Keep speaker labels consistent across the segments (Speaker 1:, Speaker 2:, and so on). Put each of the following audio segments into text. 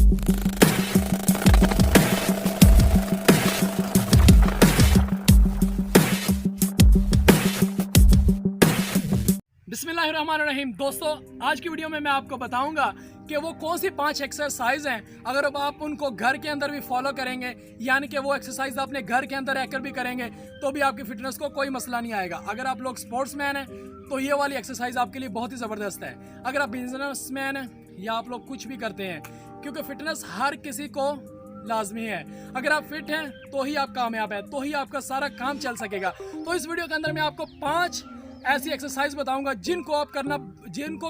Speaker 1: बिस्मिल्लाहिर्रहमानिर्रहीम। दोस्तों, आज की वीडियो में मैं आपको बताऊंगा कि वो कौन सी 5 एक्सरसाइज हैं। अगर अब आप उनको घर के अंदर भी फॉलो करेंगे, यानी कि वो एक्सरसाइज अपने घर के अंदर रहकर भी करेंगे, तो भी आपकी फिटनेस को कोई मसला नहीं आएगा। अगर आप लोग स्पोर्ट्समैन हैं तो ये वाली एक्सरसाइज आपके लिए बहुत ही ज़बरदस्त है। अगर आप बिजनेसमैन हैं या आप लोग कुछ भी करते हैं, क्योंकि फिटनेस हर किसी को लाजमी है। अगर आप फिट हैं तो ही आप कामयाब हैं, तो ही आपका सारा काम चल सकेगा। तो इस वीडियो के अंदर मैं आपको 5 ऐसी एक्सरसाइज बताऊंगा जिनको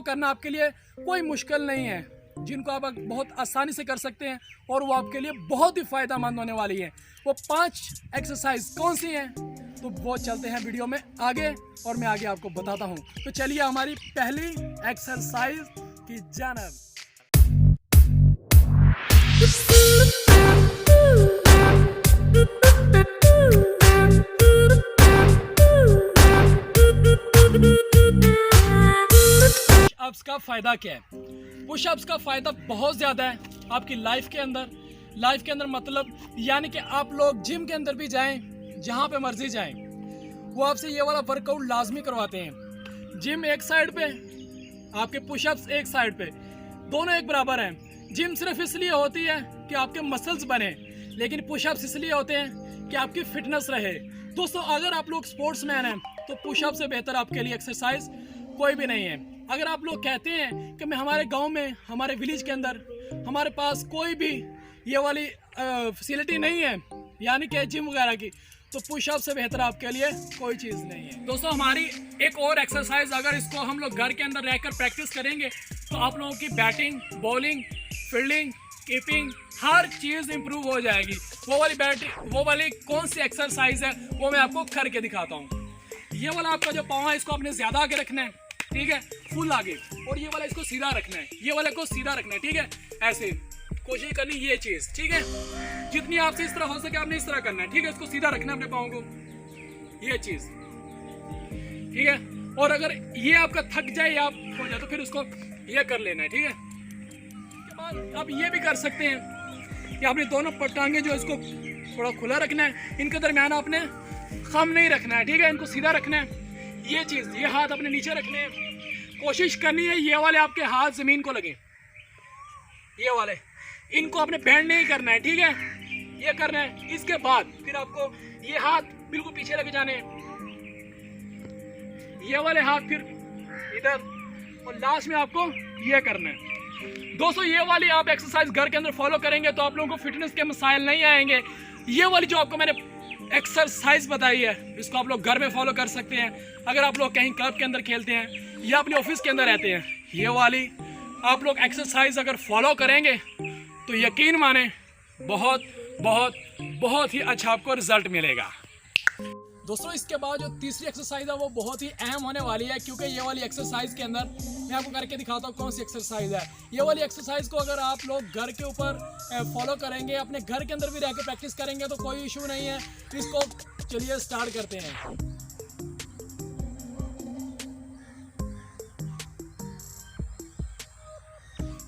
Speaker 1: करना आपके लिए कोई मुश्किल नहीं है, जिनको आप बहुत आसानी से कर सकते हैं और वो आपके लिए बहुत ही फ़ायदेमंद होने वाली है। वो 5 एक्सरसाइज कौन सी हैं, तो वो चलते हैं वीडियो में आगे और मैं आगे आपको बताता हूं। तो चलिए हमारी पहली एक्सरसाइज की जानब। पुशअप्स का फ़ायदा क्या है? पुशअप्स का फ़ायदा बहुत ज़्यादा है आपकी लाइफ के अंदर मतलब यानी कि आप लोग जिम के अंदर भी जाएं, जहां पे मर्जी जाएं, वो आपसे ये वाला वर्कआउट लाजमी करवाते हैं। जिम एक साइड पे, आपके पुशअप्स एक साइड पे, दोनों एक बराबर हैं। जिम सिर्फ इसलिए होती है कि आपके मसल्स बने, लेकिन पुशअप्स इसलिए होते हैं कि आपकी फिटनेस रहे। दोस्तों, अगर आप लोग स्पोर्ट्समैन हैं तो पुशअप से बेहतर आपके लिए एक्सरसाइज कोई भी नहीं है। अगर आप लोग कहते हैं कि मैं हमारे गांव में, हमारे विलेज के अंदर हमारे पास कोई भी ये वाली फैसिलिटी नहीं है, यानी कि जिम वगैरह की, तो पुशअप से बेहतर आपके लिए कोई चीज़ नहीं है। दोस्तों, हमारी एक और एक्सरसाइज, अगर इसको हम लोग घर के अंदर रहकर प्रैक्टिस करेंगे तो आप लोगों की बैटिंग, बॉलिंग, फील्डिंग, कीपिंग, हर चीज़ इंप्रूव हो जाएगी। वो वाली कौन सी एक्सरसाइज है वो मैं आपको करके दिखाता हूँ। ये वाला आपका जो पाँव है इसको आपने ज़्यादा आगे रखना है, ठीक है, फुल आगे, और ये वाला इसको सीधा रखना है, ये वाले को सीधा रखना है, ठीक है, ऐसे कोशिश करनी ये चीज़, ठीक है। जितनी आपसे इस तरह हो सके आपने इस तरह करना है, ठीक है, इसको सीधा रखना है अपने पाँव को, ये चीज़, ठीक है। और अगर ये आपका थक जाए या आप हो जाए तो फिर उसको ये कर लेना है, ठीक है। उसके बाद आप ये भी कर सकते हैं कि आपने दोनों टांगे जो इसको थोड़ा खुला रखना है, इनके दरमियान आपने खम नहीं रखना है, ठीक है, इनको सीधा रखना है। ये चीज़, ये हाथ अपने नीचे रखने हैं, कोशिश करनी है ये वाले आपके हाथ ज़मीन को लगे, ये वाले, इनको आपने बेंड नहीं करना है, ठीक है, ये करना है। इसके बाद फिर आपको ये हाथ बिल्कुल पीछे लेके जाने हैं, ये वाले हाथ फिर इधर, और लास्ट में आपको ये करना है। दोस्तों, ये वाली आप एक्सरसाइज घर के अंदर फॉलो करेंगे तो आप लोगों को फिटनेस के मसाइल नहीं आएंगे। ये वाली जो आपको मैंने एक्सरसाइज बताई है, इसको आप लोग घर में फॉलो कर सकते हैं। अगर आप लोग कहीं क्लब के अंदर खेलते हैं या अपने ऑफिस के अंदर रहते हैं, ये वाली आप लोग एक्सरसाइज अगर फॉलो करेंगे तो यकीन माने बहुत बहुत बहुत ही अच्छा आपको रिजल्ट मिलेगा। दोस्तों, इसके बाद जो तीसरी एक्सरसाइज है वो बहुत ही अहम होने वाली है, क्योंकि ये वाली एक्सरसाइज के अंदर मैं आपको करके दिखाता हूँ कौन सी एक्सरसाइज है। ये वाली एक्सरसाइज को अगर आप लोग घर के ऊपर फॉलो करेंगे, अपने घर के अंदर भी रह के प्रैक्टिस करेंगे तो कोई इशू नहीं है। इसको चलिए स्टार्ट करते हैं।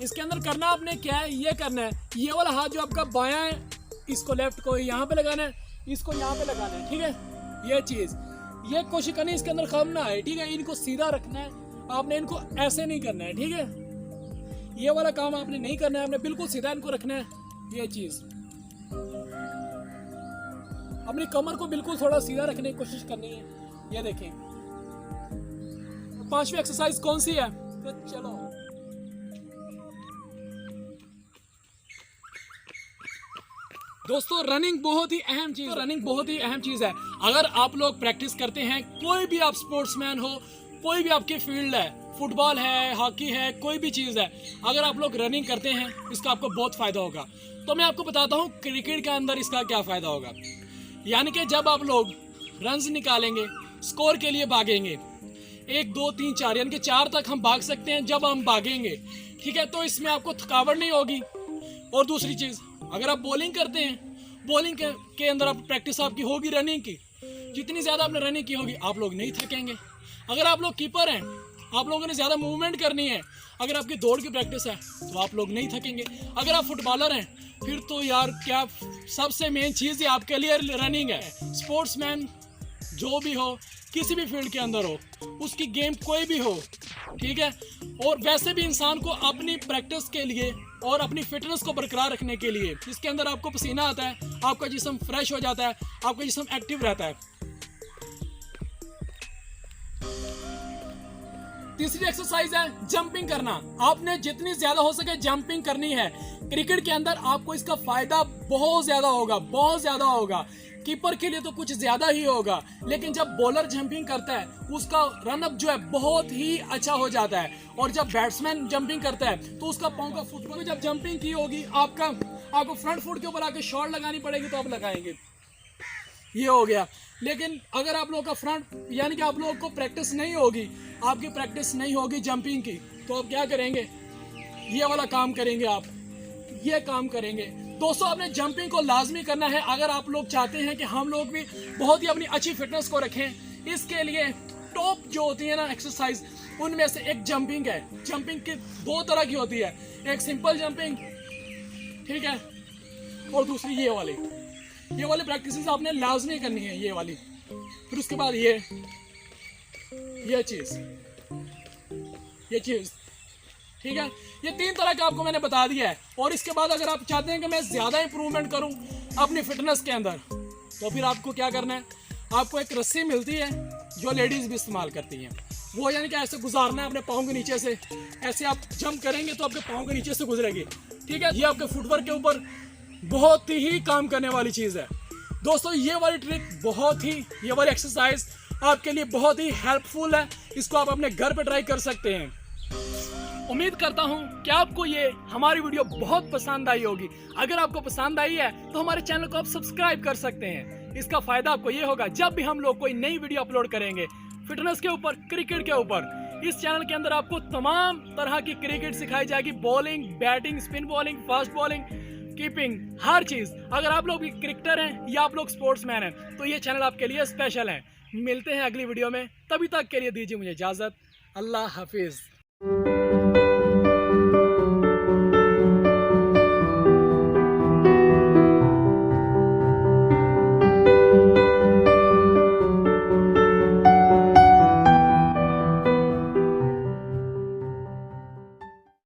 Speaker 1: इसके अंदर करना आपने क्या है, ये करना है, ये वाला हाथ जो आपका बायां है इसको लेफ्ट को यहाँ पे लगाना है, इसको यहाँ पे लगाना है, ठीक है। ये चीज़, ये कोशिश करनी इसके अंदर खम ना है, ठीक है। इनको सीधा रखना है, आपने इनको ऐसे नहीं करना है, ठीक है। ये वाला काम आपने नहीं करना है, आपने बिल्कुल सीधा इनको रखना है। ये चीज़, अपनी कमर को बिल्कुल थोड़ा सीधा रखने की कोशिश करनी है। ये देखें, 5वीं एक्सरसाइज कौन सी है, तो चलो। दोस्तों, रनिंग बहुत ही अहम चीज़ है। अगर आप लोग प्रैक्टिस करते हैं, कोई भी आप स्पोर्ट्समैन हो, कोई भी आपकी फील्ड है, फुटबॉल है, हॉकी है, कोई भी चीज़ है, अगर आप लोग रनिंग करते हैं इसका आपको बहुत फ़ायदा होगा। तो मैं आपको बताता हूँ क्रिकेट के अंदर इसका क्या फ़ायदा होगा। यानी कि जब आप लोग रन्स निकालेंगे, स्कोर के लिए भागेंगे, 1 2 3 4 यानी कि 4 तक हम भाग सकते हैं जब हम भागेंगे, ठीक है, तो इसमें आपको थकावट नहीं होगी। और दूसरी चीज़, अगर आप बॉलिंग करते हैं, बॉलिंग के अंदर आप प्रैक्टिस आपकी होगी रनिंग की, जितनी ज़्यादा आपने रनिंग की होगी आप लोग नहीं थकेंगे। अगर आप लोग कीपर हैं आप लोगों ने ज़्यादा मूवमेंट करनी है। अगर आपकी दौड़ की प्रैक्टिस है तो आप लोग नहीं थकेंगे। अगर आप फुटबॉलर हैं फिर तो यार क्या, सबसे मेन चीज़ ही आपके लिए रनिंग है। स्पोर्ट्समैन जो भी हो, किसी भी फील्ड के अंदर हो, उसकी गेम कोई भी हो, ठीक है। और वैसे भी इंसान को अपनी प्रैक्टिस के लिए और अपनी फिटनेस को बरकरार रखने के लिए इसके अंदर आपको पसीना आता है, आपका जिस्म फ्रेश हो जाता है, आपका जिस्म एक्टिव रहता है। तीसरी एक्सरसाइज है जंपिंग करना। आपने जितनी ज्यादा हो सके जंपिंग करनी है। क्रिकेट के अंदर आपको इसका फायदा बहुत ज्यादा होगा, बहुत ज्यादा होगा। कीपर के लिए तो कुछ ज्यादा ही होगा, लेकिन जब बॉलर जंपिंग करता है उसका रनअप जो है बहुत ही अच्छा हो जाता है। और जब बैट्समैन जंपिंग करता है तो उसका पांव का फुटवर्क, जब जंपिंग की होगी आपको फ्रंट फुट के ऊपर आके शॉट लगानी पड़ेगी तो आप लगाएंगे, ये हो गया। लेकिन अगर आप लोगों का फ्रंट, यानी कि आप लोगों को प्रैक्टिस नहीं होगी, आपकी प्रैक्टिस नहीं होगी जंपिंग की, तो आप क्या करेंगे, ये वाला काम करेंगे, आप ये काम करेंगे। दोस्तों आपने जंपिंग को लाजमी करना है अगर आप लोग चाहते हैं कि हम लोग भी बहुत ही अपनी अच्छी फिटनेस को रखें। इसके लिए टॉप जो होती है ना एक्सरसाइज, उनमें से एक जंपिंग है। जंपिंग की दो तरह की होती है, एक सिंपल जंपिंग, ठीक है, और दूसरी ये वाली प्रैक्टिस आपने लाजमी करनी है, ये वाली। फिर उसके बाद ये चीज, ठीक है। ये तीन तरह का आपको मैंने बता दिया है। और इसके बाद अगर आप चाहते हैं कि मैं ज्यादा इंप्रूवमेंट करूं अपनी फिटनेस के अंदर, तो फिर आपको क्या करना है, आपको एक रस्सी मिलती है जो लेडीज भी इस्तेमाल करती हैं, वो यानी कि ऐसे गुजारना है अपने पाँव के नीचे से, ऐसे आप जंप करेंगे तो आपके पाँव के नीचे से गुजरेगी, ठीक है। ये आपके फुटवर्क के ऊपर बहुत ही काम करने वाली चीज है। दोस्तों ये वाली ट्रिक ये वाली एक्सरसाइज आपके लिए बहुत ही हेल्पफुल है। इसको आप अपने घर पे ट्राई कर सकते हैं। उम्मीद करता हूं कि आपको ये हमारी वीडियो बहुत पसंद आई होगी। अगर आपको पसंद आई है तो हमारे चैनल को आप सब्सक्राइब कर सकते हैं। इसका फायदा आपको ये होगा, जब भी हम लोग कोई नई वीडियो अपलोड करेंगे फिटनेस के ऊपर, क्रिकेट के ऊपर, इस चैनल के अंदर आपको तमाम तरह की क्रिकेट सिखाई जाएगी। Bowling, batting, spin bowling, fast bowling, keeping, हर चीज। अगर आप लोग भी क्रिकेटर हैं या आप लोग स्पोर्ट्समैन हैं तो ये चैनल आपके लिए स्पेशल है। मिलते हैं अगली वीडियो में, तभी तक के लिए दीजिए मुझे इजाजत। अल्लाह हाफिज।